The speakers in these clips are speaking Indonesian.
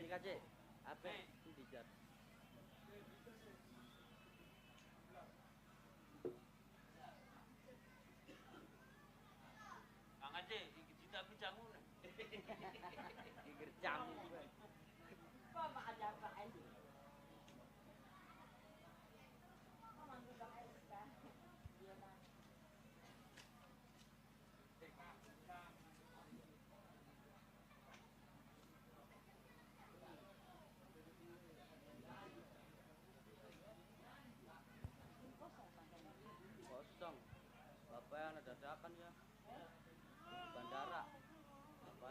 Kace, apa dijar? Kang Kace, iki cita pijamu. Gerjam. Kok mak ada apa aja? Kosong. Bapak yang ada dadakan ya. Bandara. Apa?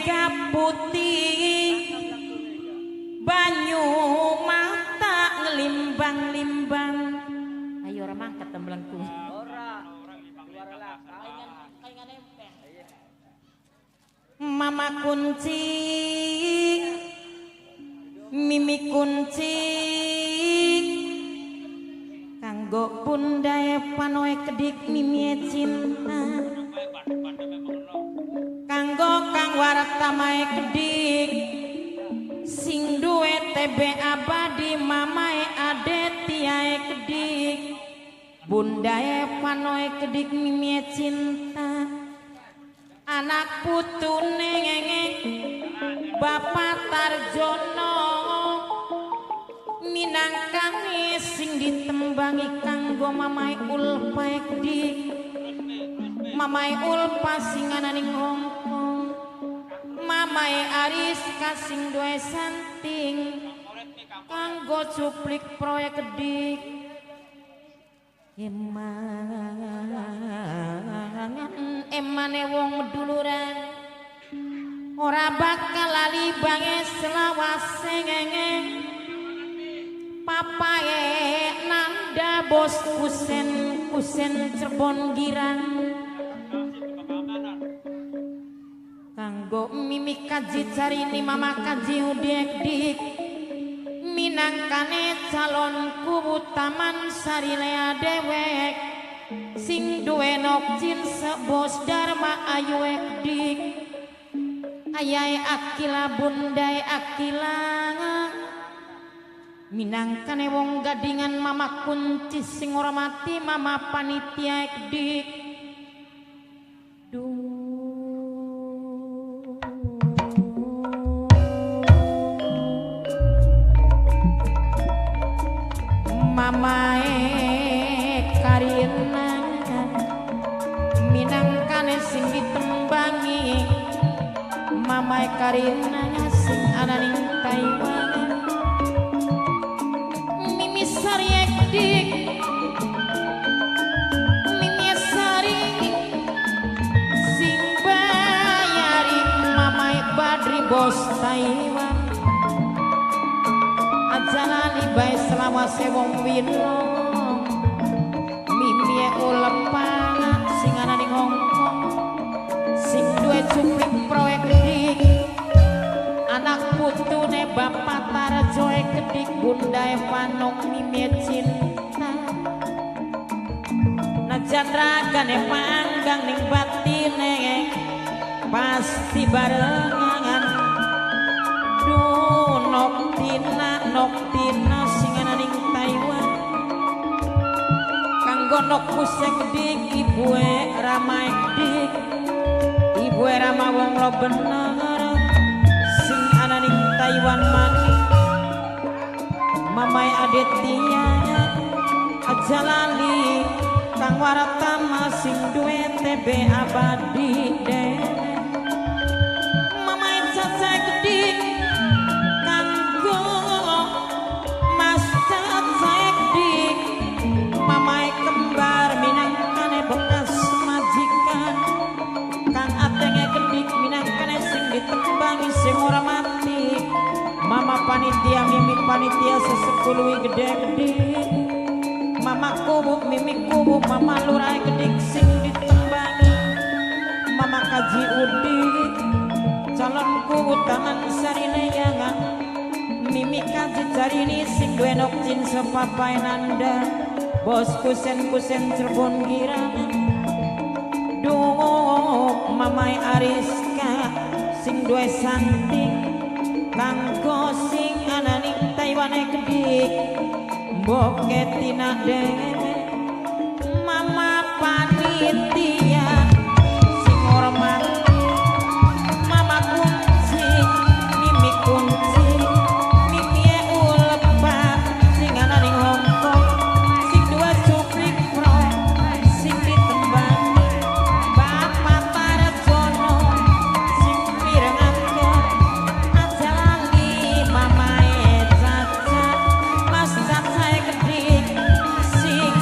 mega putih banyu mata ngelimbang-limbang ayo ora mangkat tembelengku mama kunci mimi kunci kanggo bundae panoe kedik mimi cinta kanggo kang waratamae kedik sing duwe TB abadi mamae adetiae kedik bundae panoe kedik mimi cinta anak putune ngengeng Bapak Tarjono minangkane sing ditembangi kanggo mamae ulpae kedik mamae ulpa sing ananing Hongkong mamae Aris kasing duwe santing kanggo cuplik proyek kedik emane wong meduluran ora bakal lali bange selawase ngengeng papae nanda bos kusen Cirebon Girang kanggo mimi kaji carini mama kaji udek dik minangkane calonku Taman Sarilea dewek sing duwe nokcin sebos Dharma ayu dik ayae akila bundae akila minangkane wong gadingan mama kunci sing ora mati mama panitia dik mamae Karina minangkane sing ditembangi mamae Karina sing ananing Taiwan mimi sari dik mimi sari sing bayari mamae Badri bos Taiwan ajalani bae selawase wong wino mimi ulepang sing ananing Hongkong sing duwe cuplik proyek kedik anak putune Bapak Tarjoe kedik bundae panok mimi cinta najan ragane panggang ning batine pasti barengan noktina sing ananing Taiwan kanggo nok pusek kedik ibue Rama kedik ibue Rama wong lo bener sing ananing Taiwan mani mamae Adetia aja lali kang waratama sing duwe TB abadi deh mamae Caca kedik kanggo Mas Caca kedik mamae kembar minangkane bekas majikan kang atenge kedik minangkane sing ditembangi sing ora mati mama panitia mimi panitia sesepuluhi gede-gede mama kubu mimi kubu mama lurah kedik sing ditembangi mama kaji udik calon kubu Taman Sarilea mimi kaji carini sing duwe nokcin sepapai nanda bos kusen Cirebon Girang duh mamae Ariska sing duwe santing kanggo sing ananing Taiwan kedik mbok ketina dewe mama panitia sing hormat mama kunci mimi kunci mimi ulepa sing ananing Hongkong sing dua cuplik proyek sing ditembangi Bapak Tarjono sing pirengake aja lali mamae Caca Mas Caca kedik sing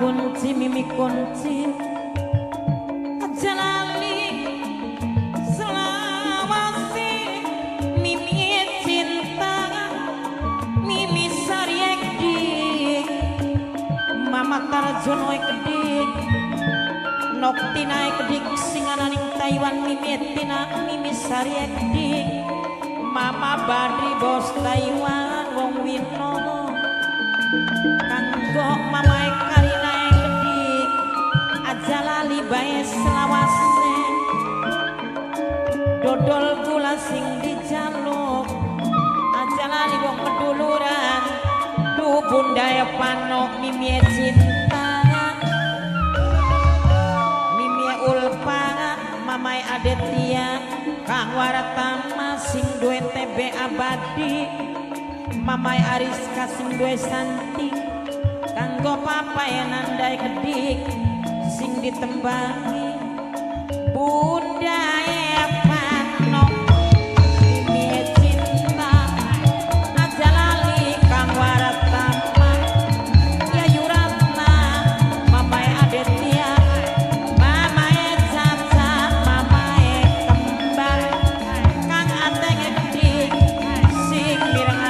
kunci mimi kunci jalali selawasi mimi cinta mimi sariek dik mama tarjono kedik noktina kedik singananing Taiwan mimi tina mimi sariek dik mama badri bos Taiwan wong wino kanggo mamae karina kedik aja lali bae selawase dodol gula sing dijaluk aja lali wong keduluran du bunda ya panok mimi cinta mimi ulpa mamae adetia kang waratama sing duwe TB abadi mamai aris kasing duwe santi kanggo papa yang nandai kedik sing ditembangi budaya panok mimi cinta aja lali kang waratama ya yuratna mamai adetia mamai caca mamai kembang kang ateng kedik sing mireng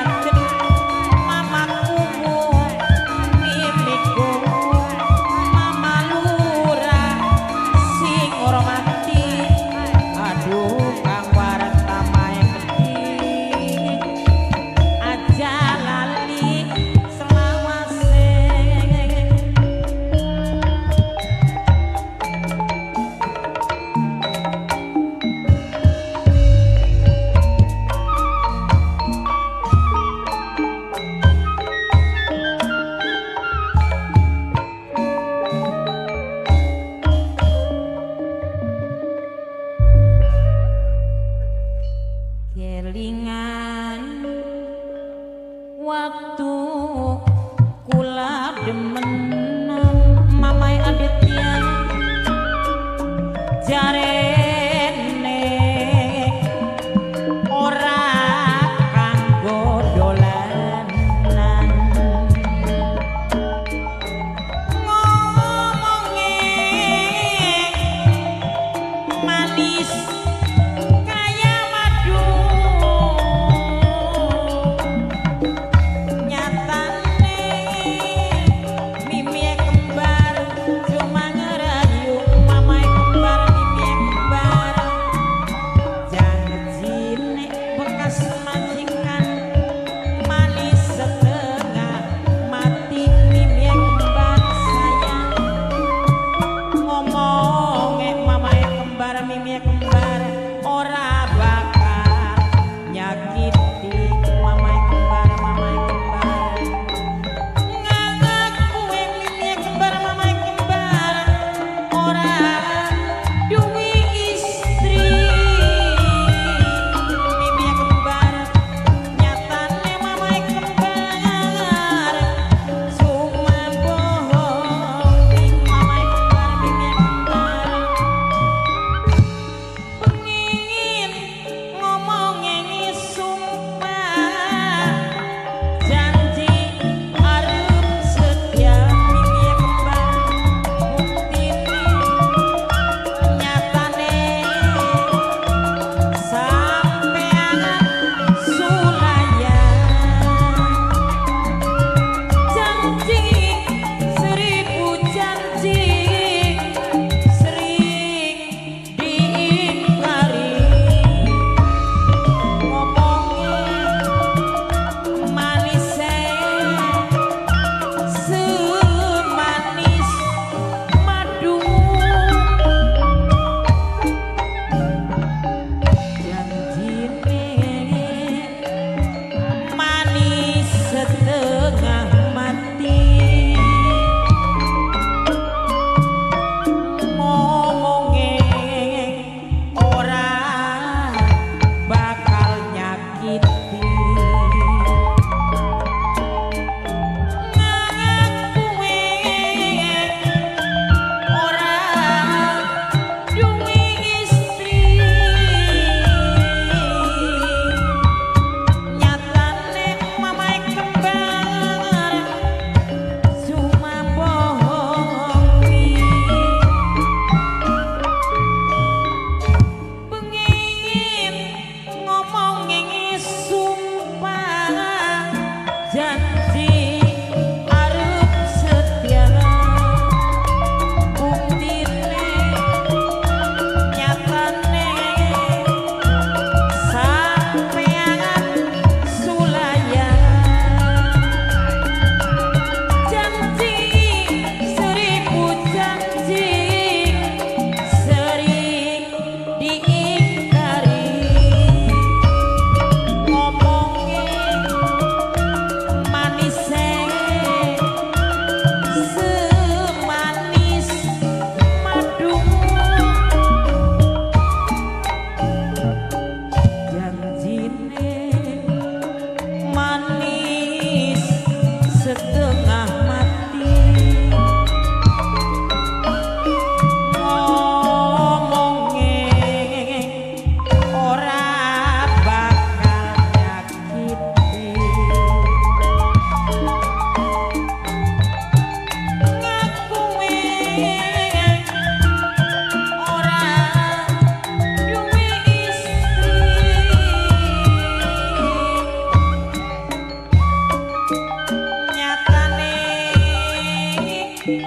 cuma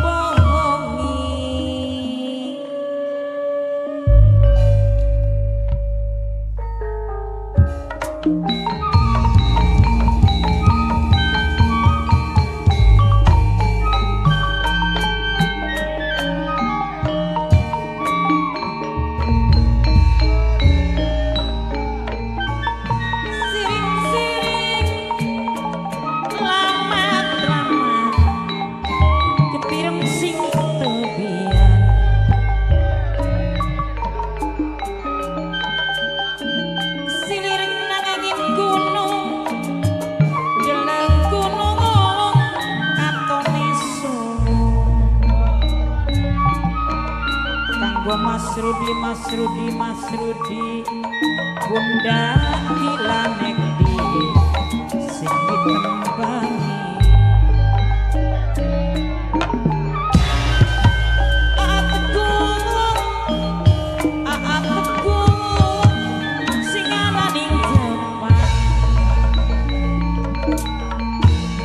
bohongi Mas Rudi Bunda Kilanek di sing ditembangi Ategung sing ana ning Jepang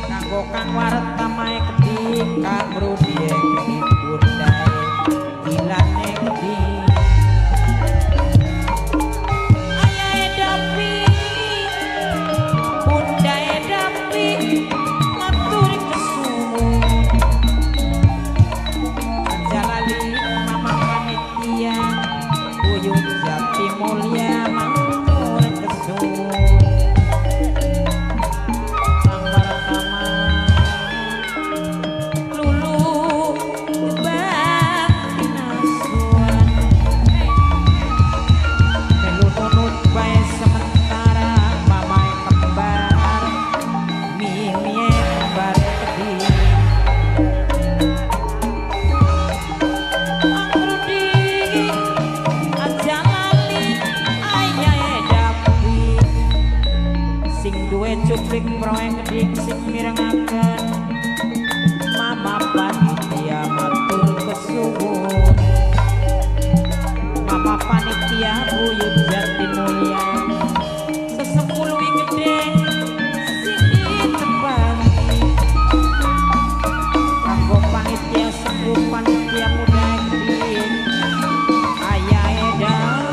kanggo kang warta mae kedhi Kang Rudi kedhi Bunda Kilanek di cuplik proyek kedik sing mirengaken Mama panitia matur kesuwun Mama panitia buyut jati mulia sesepuluh gede sing ditebangi kanggo panitia sepuh panitia muda kedik ayah edapi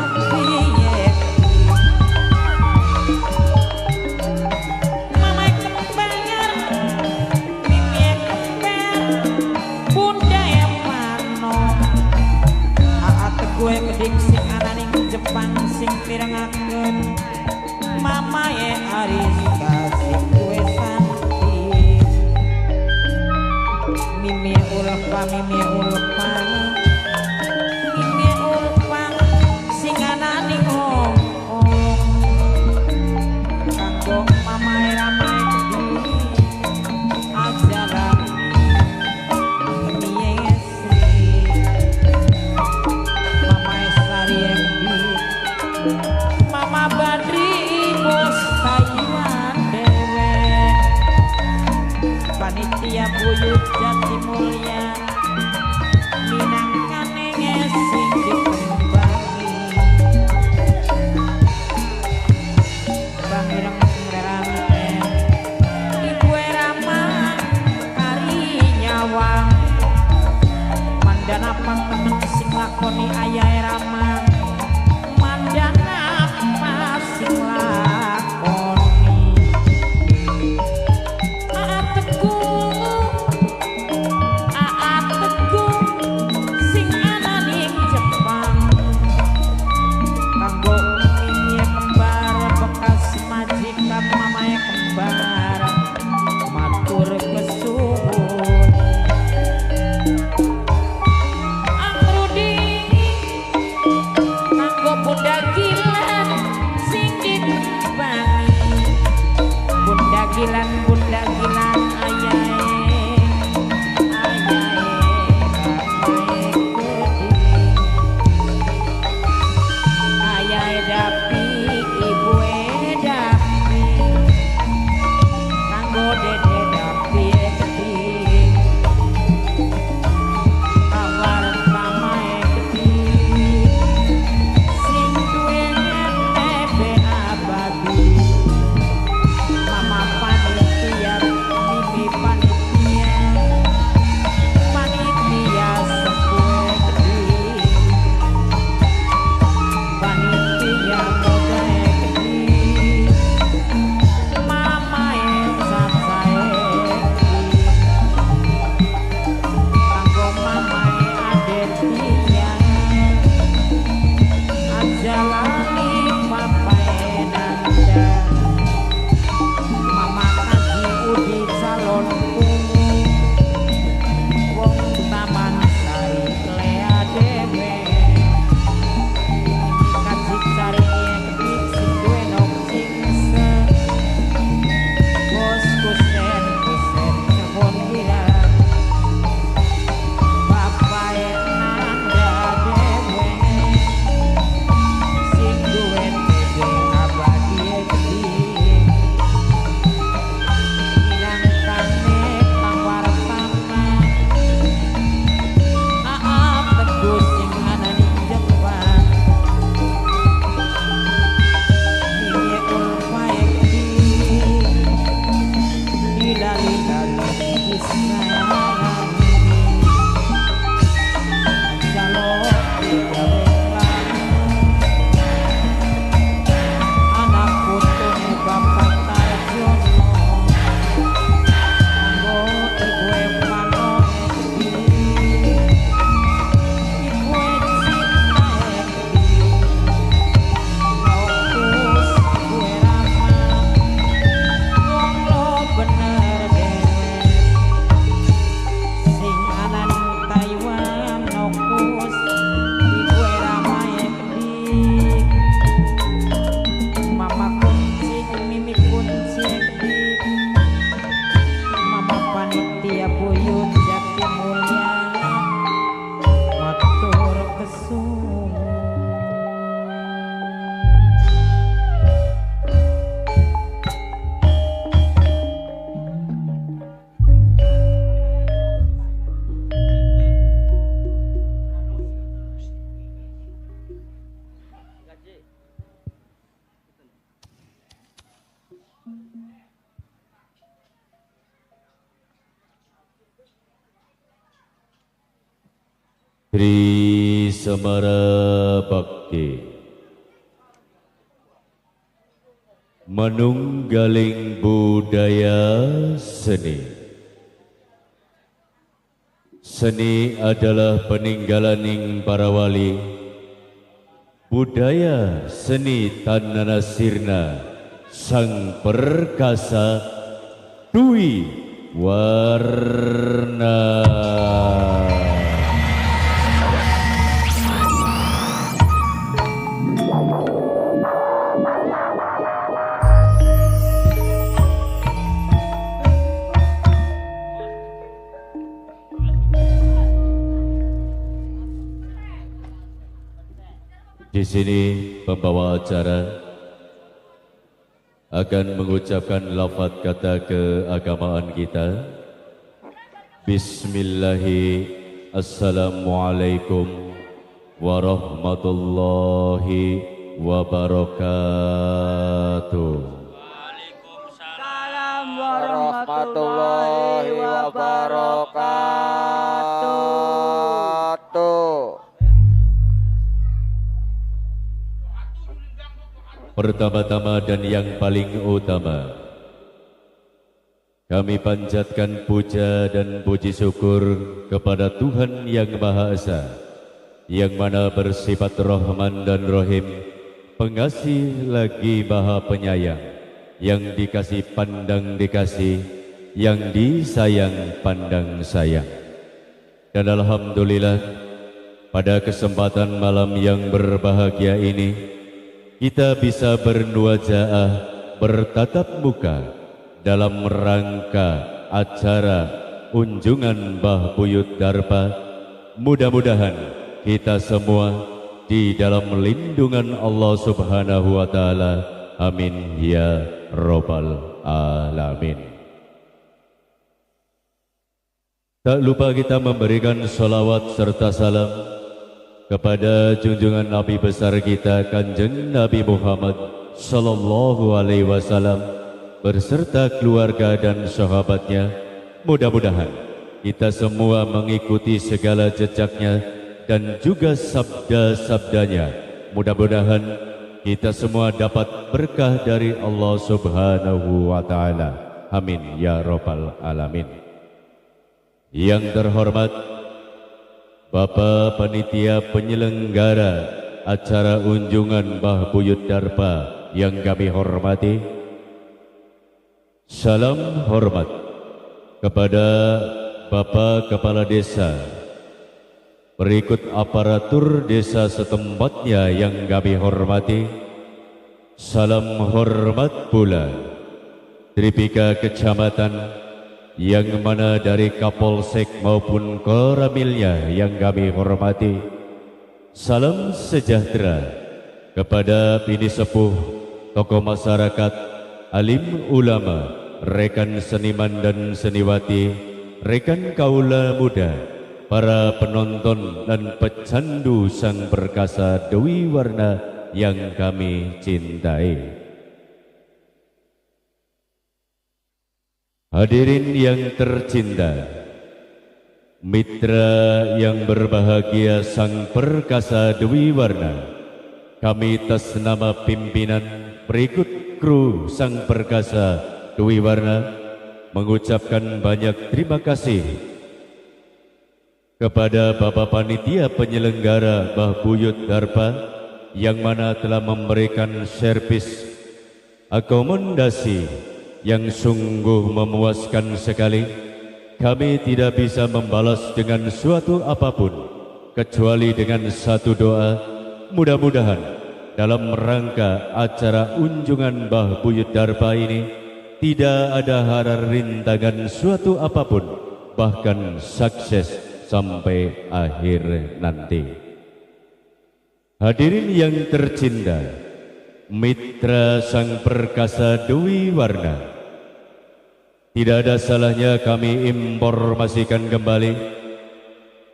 sing ananing Jepang sing mirengaken Mama ye Aris kasih kue santi Mimi ulpa sing ananing kanggo Mama e ramai kedhi ajaran Mama Badri bos Taiwan dewe panitia buyut jati mulia minangkane sing ditembangi Bang Ireng Rante Ibu Rama kari nyawang mandana temen sing lakoni ayah Rama mandana masing lakoni Ategung sing ana ning Jepang kanggo mimi kembar bekas majikan mamae kembar matur kesuwun Bunda Gilan sing ditebangi Bunda Gilan ayahe dapi ibu dapi kanggo dede dapi kedhi awar pamae kedhi Mama Tri Semara Bakti manunggaling budaya seni. Seni adalah peninggalan para wali. Budaya seni tanana sirna sang perkasa Dwi Warna. Di sini pembawa acara akan mengucapkan lafaz kata keagamaan kita. Bismillahi, Assalamualaikum warahmatullahi wabarakatuh. Waalaikumsalam warahmatullahi wabarakatuh. Pertama-tama dan yang paling utama, kami panjatkan puja dan puji syukur kepada Tuhan Yang Maha Esa, yang mana bersifat Rahman dan Rahim, pengasih lagi Maha Penyayang, yang dikasih pandang dikasih, yang disayang pandang sayang. Dan alhamdulillah, pada kesempatan malam yang berbahagia ini, kita bisa bernuajaah, bertatap muka dalam rangka acara unjungan Mbah Buyut Darpa. Mudah-mudahan kita semua di dalam lindungan Allah Subhanahu wa Ta'ala. Amin ya Rabbal Alamin. Tak lupa kita memberikan sholawat serta salam kepada junjungan Nabi besar kita Kanjeng Nabi Muhammad Sallallahu Alaihi Wasallam berserta keluarga dan sahabatnya. Mudah-mudahan kita semua mengikuti segala jejaknya dan juga sabda-sabdanya. Mudah-mudahan kita semua dapat berkah dari Allah Subhanahu wa Ta'ala. Amin ya Rabbal Alamin. Yang terhormat Bapak Panitia Penyelenggara acara unjungan Mbah Buyut Darpa yang kami hormati, salam hormat kepada Bapak Kepala Desa, berikut aparatur desa setempatnya yang kami hormati, salam hormat pula Tripika Kecamatan, yang mana dari Kapolsek maupun Koramilnya yang kami hormati. Salam sejahtera kepada bini sepuh, tokoh masyarakat, alim ulama, rekan seniman dan seniwati, rekan kaula muda, para penonton dan pecandu sang perkasa Dwi Warna yang kami cintai. Hadirin yang tercinta, mitra yang berbahagia sang perkasa Dwi Warna, kami atas nama pimpinan berikut kru sang perkasa Dwi Warna mengucapkan banyak terima kasih kepada Bapak Panitia Penyelenggara Mbah Buyut Darpa yang mana telah memberikan servis akomodasi yang sungguh memuaskan sekali. Kami tidak bisa membalas dengan suatu apapun kecuali dengan satu doa. Mudah-mudahan dalam rangka acara unjungan Mbah Buyut Darpa ini tidak ada hara rintangan suatu apapun, bahkan sukses sampai akhir nanti. Hadirin yang tercinta, mitra sang perkasa Dwi Warna, tidak ada salahnya kami informasikan kembali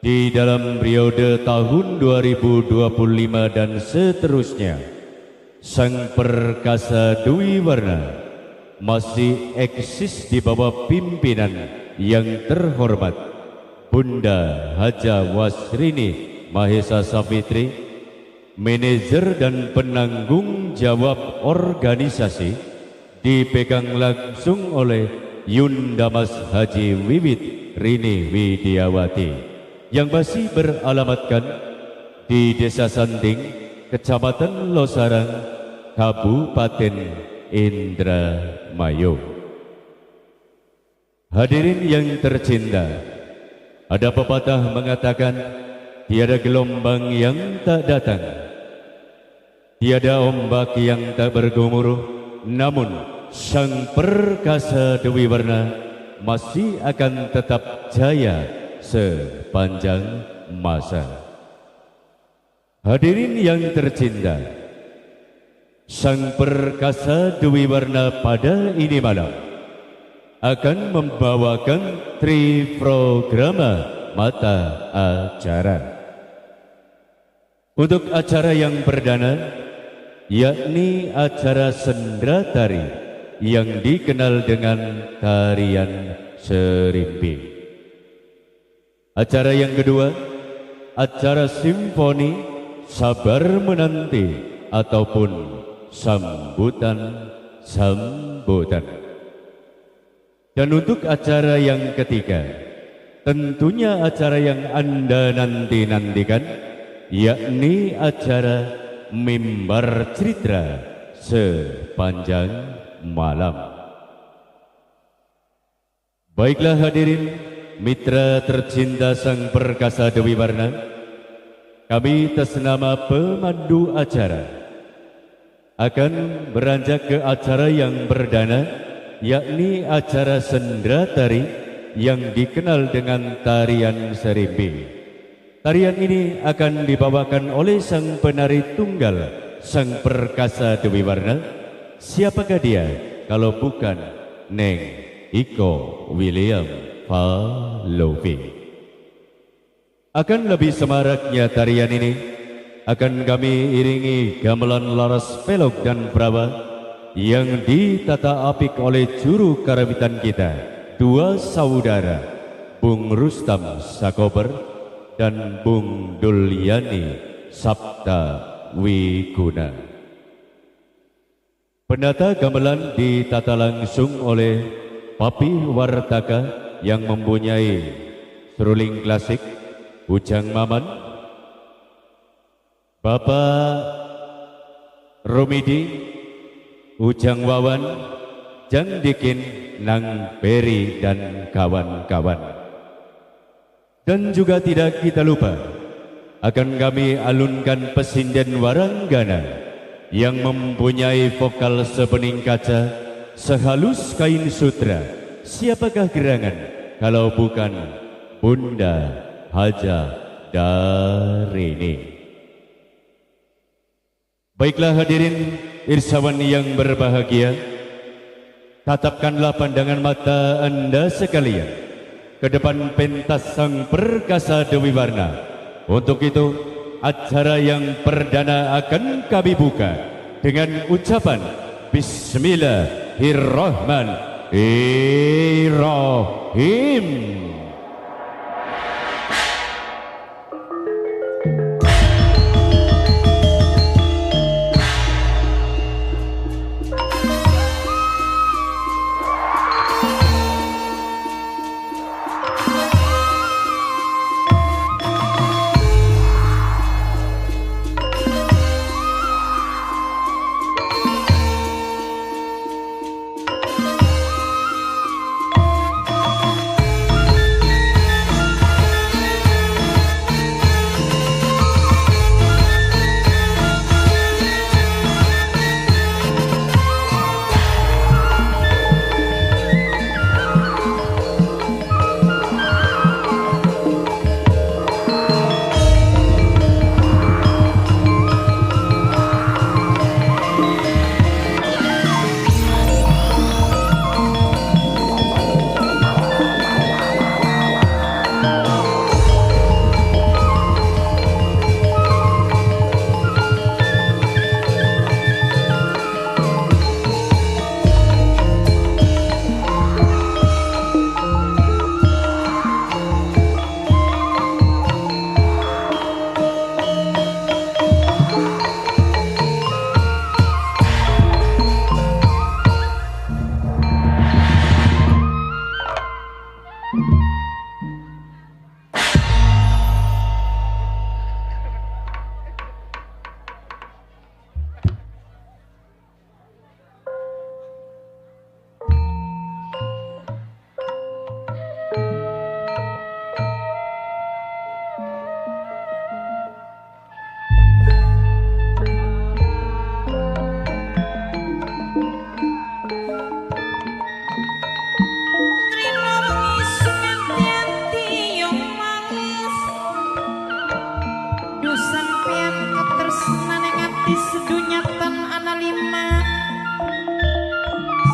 di dalam periode tahun 2025 dan seterusnya, sang perkasa Dwi Warna masih eksis di bawah pimpinan yang terhormat Bunda Haja Wasrini Mahesa Safitri, manajer dan penanggung jawab organisasi, dipegang langsung oleh Yundamas Haji Wiwit Rini Widiawati yang masih beralamatkan di Desa Santing, Kecamatan Losarang, Kabupaten Indramayu. Hadirin yang tercinta, ada pepatah mengatakan tiada gelombang yang tak datang, tiada ombak yang tak bergemuruh, namun sang perkasa Dewi Warna masih akan tetap jaya sepanjang masa. Hadirin yang tercinta, sang perkasa Dewi Warna pada ini malam akan membawakan triprograma mata acara. Untuk acara yang perdana, yakni acara sendra tari yang dikenal dengan tarian serimpi. Acara yang kedua, acara simfoni Sabar Menanti ataupun sambutan-sambutan. Dan untuk acara yang ketiga, tentunya acara yang Anda nanti-nantikan, yakni acara mimbar cerita sepanjang malam. Baiklah hadirin, mitra tercinta sang perkasa Dewi Warna, kami atas nama pemandu acara akan beranjak ke acara yang perdana, yakni acara sendra tari yang dikenal dengan tarian serimpi. Tarian ini akan dibawakan oleh sang penari tunggal, sang perkasa Dewi Warna. Siapakah dia kalau bukan Neng Iko William Falofi. Akan lebih semaraknya tarian ini akan kami iringi gamelan laras pelok dan brawa yang ditata apik oleh juru karawitan kita, dua saudara, Bung Rustam Sakober dan Bung Dulyani Sabta Wiguna. Penata gamelan ditata langsung oleh Papi Wartaka yang mempunyai seruling klasik, Ujang Maman, Bapak Romidi, Ujang Wawan, Jang Dikin, Nang Peri dan kawan-kawan. Dan juga tidak kita lupa, akan kami alunkan Pesinden Waranggana yang mempunyai vokal sebening kaca, sehalus kain sutra. Siapakah gerangan kalau bukan Bunda Haja Darini. Baiklah hadirin irsawan yang berbahagia, tatapkanlah pandangan mata Anda sekalian ke depan pentas sang perkasa Dewi Warna. Untuk itu, acara yang perdana akan kami buka dengan ucapan Bismillahirrahmanirrahim.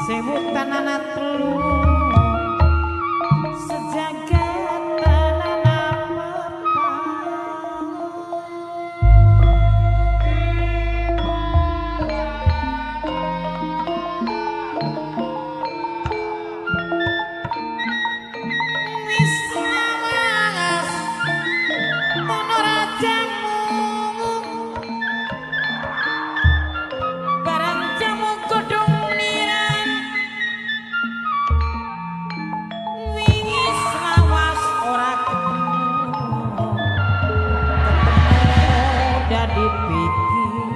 sebutan anak telu sejagat tanah wis lawas tono rajamu barang jamu godhong niran wis lawas ora ketemu dadi pikiran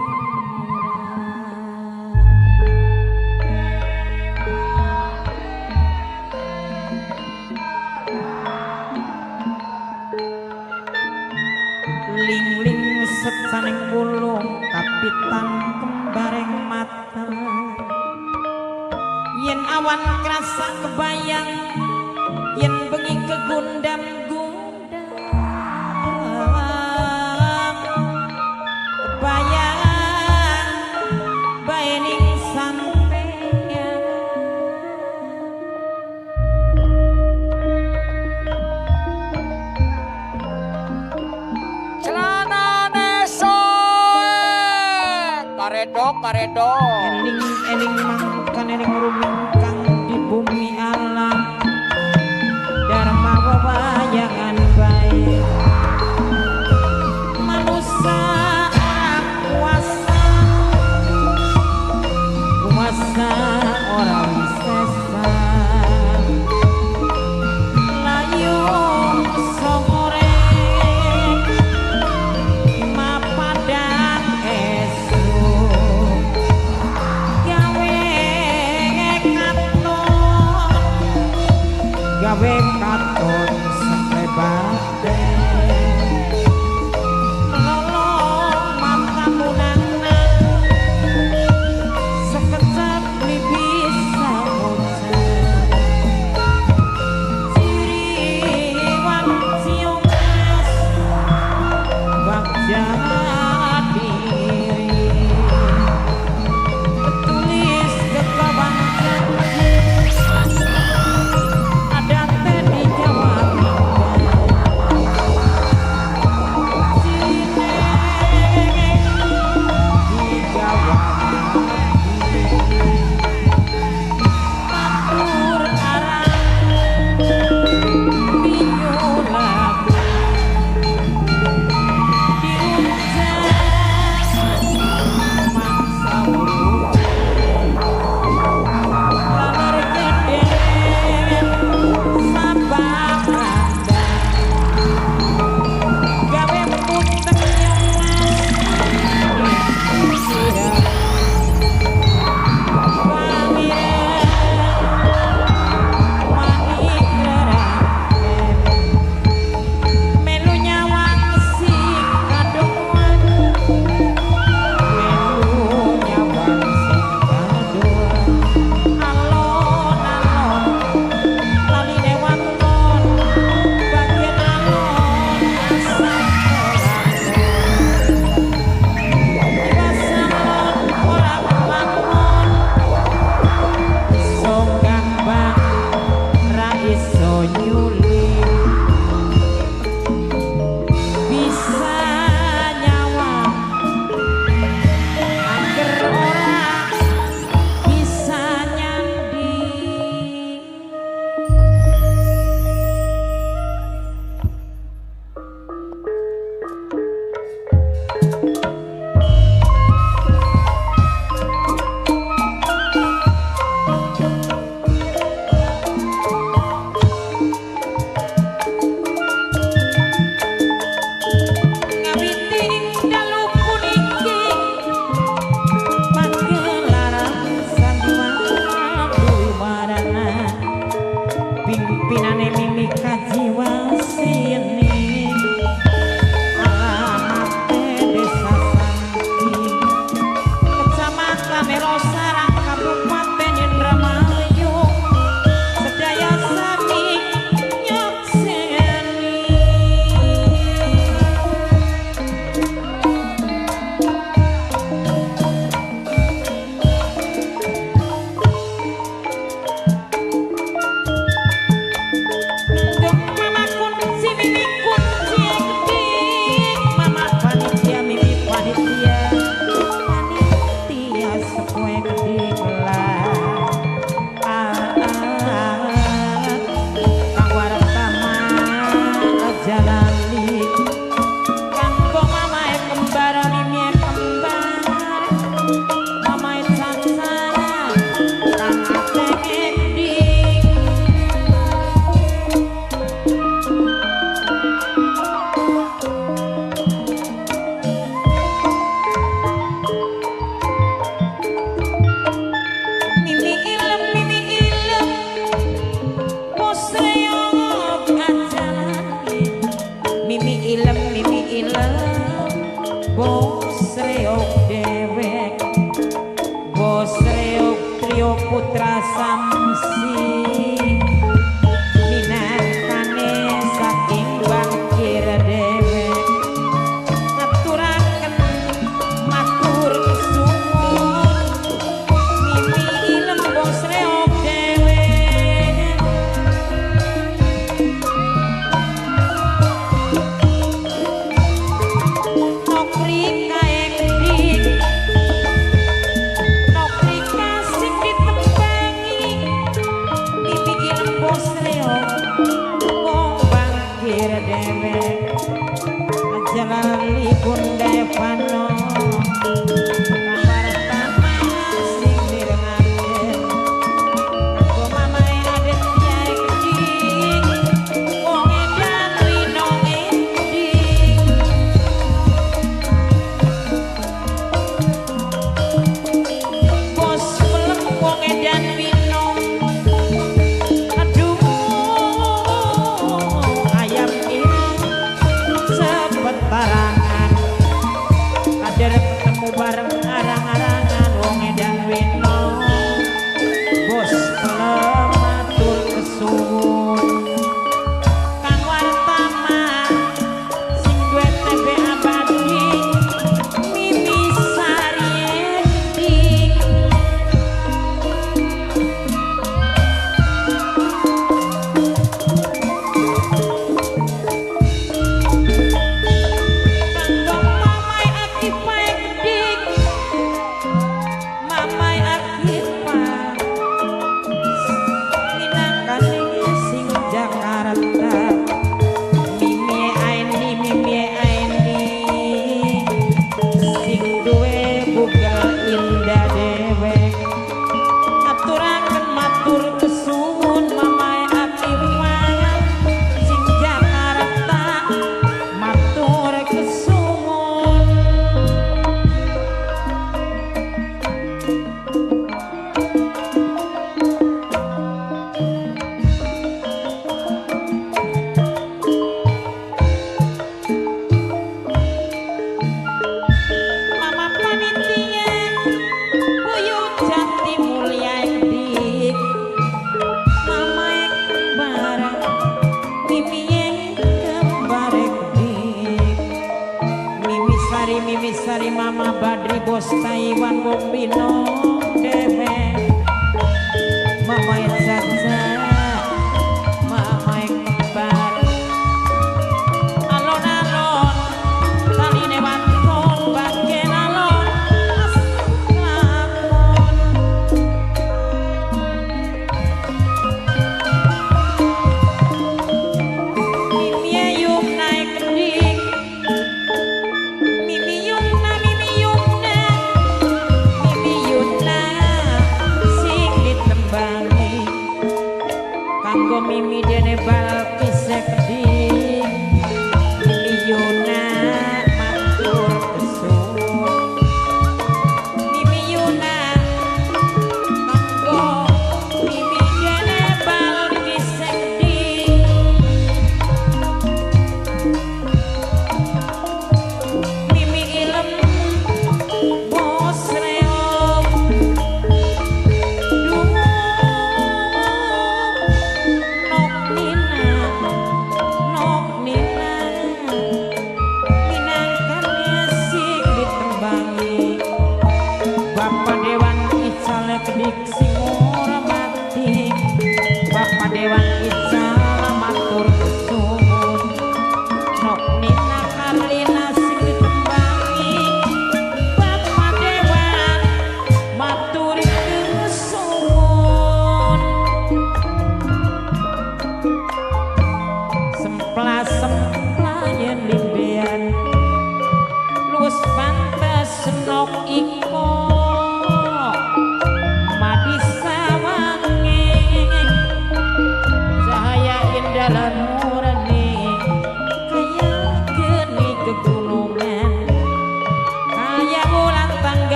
ling-ling secaning pulung kapitan kembareng mata yen awan krasa kebayang yen bengi kegundam-gundam kebayang bae ning sampeyan Celanane soek karedo eling mangkan eling rumingkang di bumi alam dharma wewayangan baik manusia ora kuasa ora wisesa layung songoreng mapadang esuk gawe katon sampai badan lolong matamu nang sekejap li bisa ucap ciriwan ciumas bak jadi tulis kekaban ada putra samsi minangkane saking bangkir dhewe ngaturaken matur suwun mimi ilem bos reok dhewe nokri kae dik nokri kasih ditembangi mimi ilem bos reok wong bangkir dhewe aja lali bunda Evano kabar pertama sing direngaken aku mamae adet kiai dik wong edan rino edik bos pelem wong edan wino aduh ayam ini sepetarangan kader ketemu bareng arang-arangan wong edan wino bos pelem matur kesuwun kang wartama sing duwe TB abadi mimi sari edik kanggo mamai akipa edik mamai akipa minangkane sing Jakarta mimi aini sing duwe bugal indah dhewe aturaken matur kesuwun mamae akipa sing Jakarta matur kesuwun mama panitia kuyu jati mulia dik mamae bareng mimi kembar dik mimi sari mama Badri bos Taiwan wong bino dewe mamae Zaza mamae kembar alon-alon taline waton bagen alon lakon mimi ayum naik dik mimi yumna sing ditembangi kanggo mimi dene balkis dik mimi yuna matur kesuwun mimi yuna kanggo mimi dene balkis dik mimi ilem bos reok duh nok nina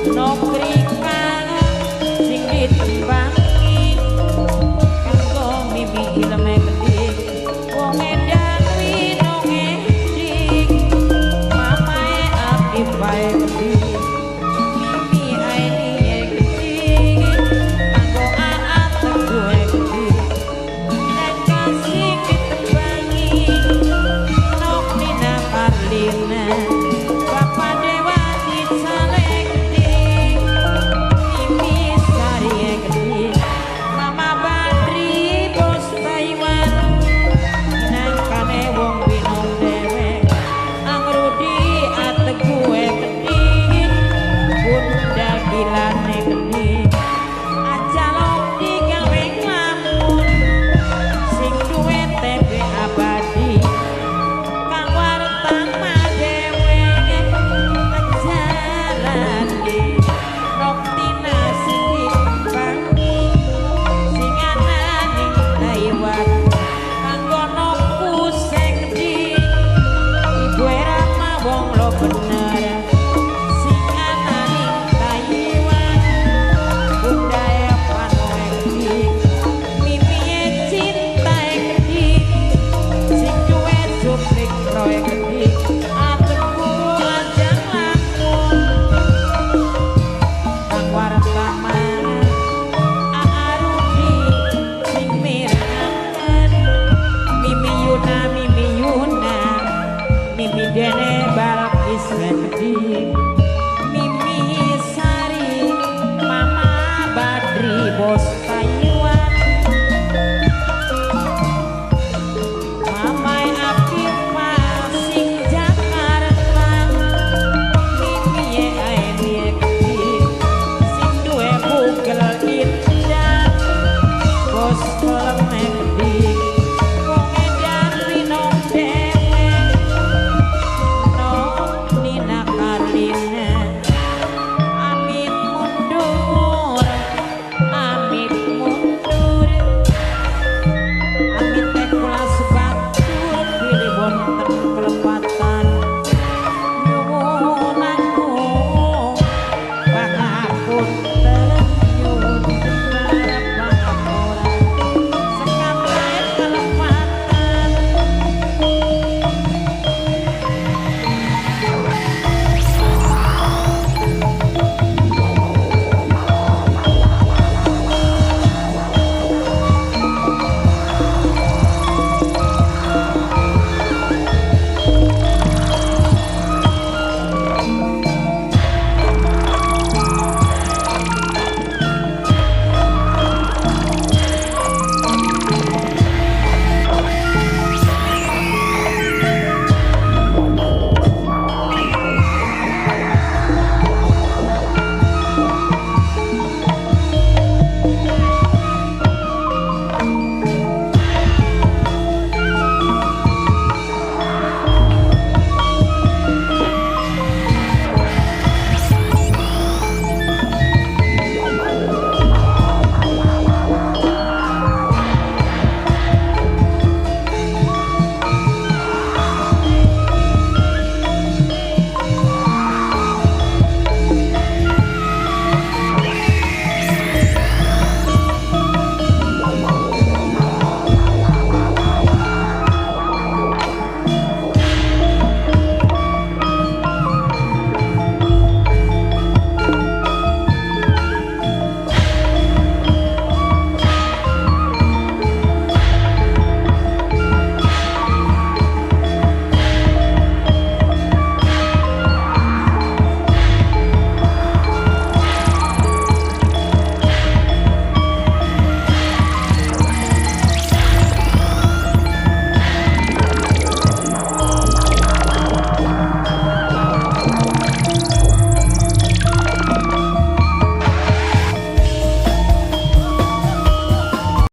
nokri kang sing ditembangi kanggo mimi ilme gede wong edan wino ngedik mamae abdi bae gede mimi aini gede kanggo aat gue gede dan kasih ditembangi nok dina Karlina Bapak Dewa dicale gede mimi sari gede Mama Badri bos Taiwan nangkane wong binong dewe angrudi ate gue gede bunda gilane gede aja lok digawe nglamun sing duwe TB abadi kang wartama dewe ajarane noktina sing dibangi sing anane Taiwan kanggo noku sing gede ibu Rama wong lo bener sing anane Taiwan budaya panoe gede mimie cinta gede sing duwe suplik roe gede ateku aja lamun kang wartama aarudi sing mirangan mimi yuna mimi dene balkis gede mimi sari mama Badri bos Taiwan mamai Afifa sing Jakarta mimi aini gede sing duwe bugel indah bos leme gede wong edan winong dewe nok nina Karlina amit mundur amit mundur amit teh kula sebatur pilih wonten kelepatan nyuwun agung pangapunten